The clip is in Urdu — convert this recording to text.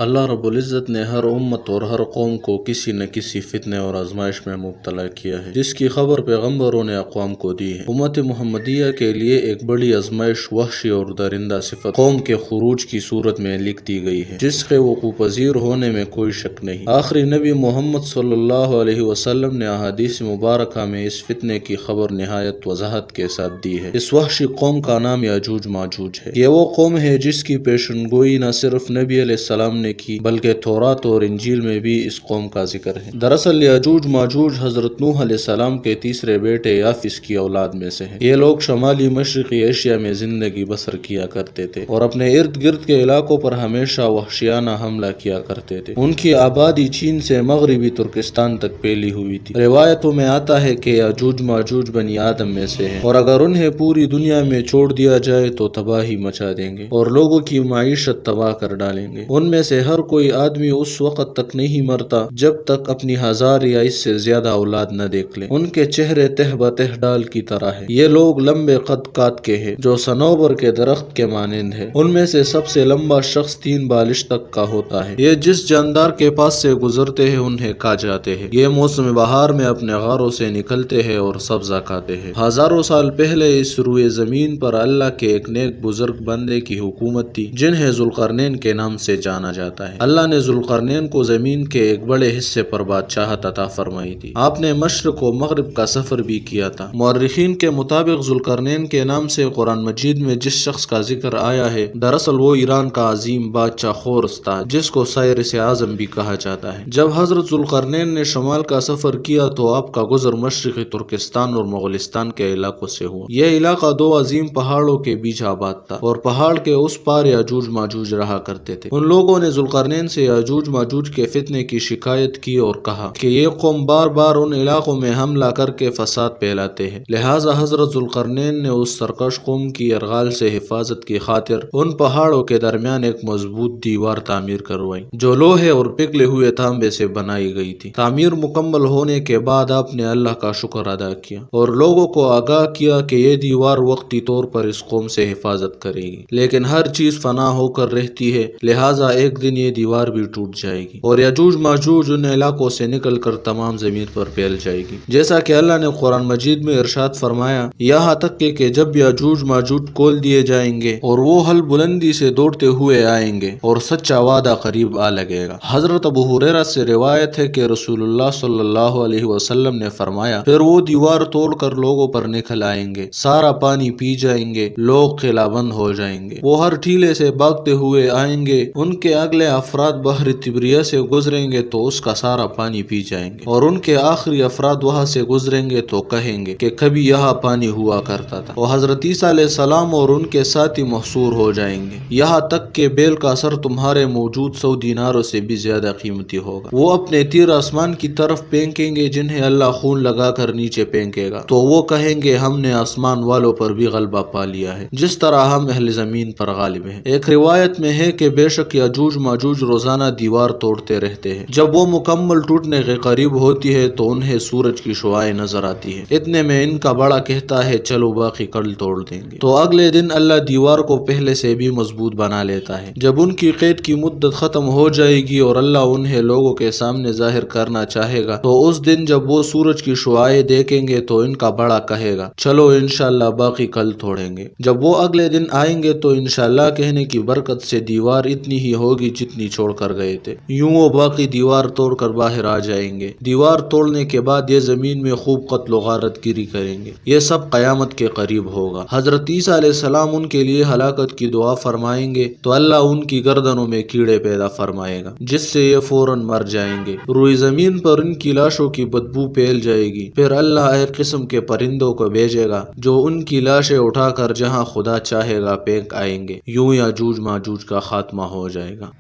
اللہ رب العزت نے ہر امت اور ہر قوم کو کسی نہ کسی فتنے اور آزمائش میں مبتلا کیا ہے، جس کی خبر پیغمبروں نے اقوام کو دی ہے۔ امت محمدیہ کے لیے ایک بڑی آزمائش وحشی اور درندہ صفت قوم کے خروج کی صورت میں لکھ دی گئی ہے، جس کے وقوع پذیر ہونے میں کوئی شک نہیں۔ آخری نبی محمد صلی اللہ علیہ وسلم نے احادیث مبارکہ میں اس فتنے کی خبر نہایت وضاحت کے ساتھ دی ہے۔ اس وحشی قوم کا نام یاجوج ماجوج ہے۔ یہ وہ قوم ہے جس کی پیشن گوئی نہ صرف نبی علیہ السلام نے کی بلکہ تورات اور انجیل میں بھی اس قوم کا ذکر ہے۔ دراصل یاجوج ماجوج حضرت نوح علیہ السلام کے تیسرے بیٹے یافس کی اولاد میں سے ہیں۔ یہ لوگ شمالی مشرقی ایشیا میں زندگی بسر کیا کرتے تھے اور اپنے ارد گرد کے علاقوں پر ہمیشہ وحشیانہ حملہ کیا کرتے تھے۔ ان کی آبادی چین سے مغربی ترکستان تک پھیلی ہوئی تھی۔ روایتوں میں آتا ہے کہ یاجوج ماجوج بنی آدم میں سے ہیں اور اگر انہیں پوری دنیا میں چھوڑ دیا جائے تو تباہی مچا دیں گے اور لوگوں کی معیشت تباہ کر ڈالیں گے۔ ان میں سے ہر کوئی آدمی اس وقت تک نہیں مرتا جب تک اپنی 1000 یا اس سے زیادہ اولاد نہ دیکھ لے۔ ان کے چہرے تہ بتہ ڈال کی طرح ہے۔ یہ لوگ لمبے قد کات کے ہیں جو صنوبر کے درخت کے مانند ہے۔ ان میں سے سب سے لمبا شخص 3 بالش تک کا ہوتا ہے۔ یہ جس جاندار کے پاس سے گزرتے ہیں انہیں کھا جاتے ہیں۔ یہ موسم بہار میں اپنے غاروں سے نکلتے ہیں اور سبزہ کھاتے ہیں۔ ہزاروں سال پہلے اس روئے زمین پر اللہ کے ایک نیک بزرگ بندے کی حکومت تھی جنہیں ذوالقرنین کے نام سے جانا جاتا ہے۔ اللہ نے ذوالقرنین کو زمین کے ایک بڑے حصے پر بادشاہت عطا فرمائی تھی۔ آپ نے مشرق و مغرب کا سفر بھی کیا تھا۔ مورخین کے مطابق ذوالقرنین کے نام سے قرآن مجید میں جس شخص کا ذکر آیا ہے دراصل وہ ایران کا عظیم بادشاہ خورس تھا جس کو سائرس اعظم بھی کہا جاتا ہے۔ جب حضرت ذوالقرنین نے شمال کا سفر کیا تو آپ کا گزر مشرقی ترکستان اور مغولستان کے علاقوں سے ہوا۔ یہ علاقہ 2 عظیم پہاڑوں کے بیچ آباد تھا اور پہاڑ کے اس پار یاجوج ماجوج رہا کرتے تھے۔ ان لوگوں نے ذوالقرنین سے یاجوج ماجوج کے فتنے کی شکایت کی اور کہا کہ یہ قوم بار بار ان علاقوں میں حملہ کر کے فساد پھیلاتے ہیں، لہٰذا حضرت ذوالقرنین نے اس سرکش قوم کی ارغال سے حفاظت کی خاطر ان پہاڑوں کے درمیان ایک مضبوط دیوار تعمیر کروائی جو لوہے اور پگھلے ہوئے تانبے سے بنائی گئی تھی۔ تعمیر مکمل ہونے کے بعد آپ نے اللہ کا شکر ادا کیا اور لوگوں کو آگاہ کیا کہ یہ دیوار وقتی طور پر اس قوم سے حفاظت کرے گی، لیکن ہر چیز فنا ہو کر رہتی ہے، لہٰذا ایک دن یہ دیوار بھی ٹوٹ جائے گی اور یاجوج ماجوج ان علاقوں سے نکل کر تمام زمین پر پھیل جائے گی، جیسا کہ اللہ نے قرآن مجید میں ارشاد فرمایا، یہاں تک کہ جب یاجوج ماجوج کھول دیے جائیں گے اور وہ ہل بلندی سے دوڑتے ہوئے آئیں گے اور سچا وعدہ قریب آ لگے گا۔ حضرت ابو ہریرہ سے روایت ہے کہ رسول اللہ صلی اللہ علیہ وسلم نے فرمایا، پھر وہ دیوار توڑ کر لوگوں پر نکل آئیں گے، سارا پانی پی جائیں گے، لوگ قلعہ بند ہو جائیں گے، وہ ہر ٹھیلے سے بھاگتے ہوئے آئیں گے، ان کے اگلے افراد بحر تبریہ سے گزریں گے تو اس کا سارا پانی پی جائیں گے اور ان کے آخری افراد وہاں سے گزریں گے تو کہیں گے کہ کبھی یہاں پانی ہوا کرتا تھا، اور حضرت عیسیٰ علیہ السلام اور ان کے ساتھی محصور ہو جائیں گے، یہاں تک کہ بیل کا سر تمہارے موجود 100 دیناروں سے بھی زیادہ قیمتی ہوگا۔ وہ اپنے تیر آسمان کی طرف پھینکیں گے جنہیں اللہ خون لگا کر نیچے پھینکے گا، تو وہ کہیں گے ہم نے آسمان والوں پر بھی غلبہ پا لیا ہے جس طرح ہم اہل زمین پر غالب ہیں۔ ایک روایت میں ہے کہ بے شک یاجوج ماجوج روزانہ دیوار توڑتے رہتے ہیں، جب وہ مکمل ٹوٹنے کے قریب ہوتی ہے تو انہیں سورج کی شعاعیں نظر آتی ہے، اتنے میں ان کا بڑا کہتا ہے چلو باقی کل توڑ دیں گے، تو اگلے دن اللہ دیوار کو پہلے سے بھی مضبوط بنا لیتا ہے۔ جب ان کی قید کی مدت ختم ہو جائے گی اور اللہ انہیں لوگوں کے سامنے ظاہر کرنا چاہے گا تو اس دن جب وہ سورج کی شعاعیں دیکھیں گے تو ان کا بڑا کہے گا چلو انشاءاللہ باقی کل توڑیں گے۔ جب وہ اگلے دن آئیں گے تو انشاءاللہ کہنے کی برکت سے دیوار اتنی ہی ہوگی جتنی چھوڑ کر گئے تھے، یوں وہ باقی دیوار توڑ کر باہر آ جائیں گے۔ دیوار توڑنے کے بعد یہ زمین میں خوب قتل و غارت گیری کریں گے۔ یہ سب قیامت کے قریب ہوگا۔ حضرت عیسیٰ علیہ السلام ان کے لیے ہلاکت کی دعا فرمائیں گے تو اللہ ان کی گردنوں میں کیڑے پیدا فرمائے گا جس سے یہ فوراً مر جائیں گے۔ روئی زمین پر ان کی لاشوں کی بدبو پھیل جائے گی، پھر اللہ ایک قسم کے پرندوں کو بھیجے گا جو ان کی لاشیں اٹھا کر جہاں خدا چاہے گا پھینک آئیں گے، یوں یاجوج ماجوج کا خاتمہ ہو جائے گا۔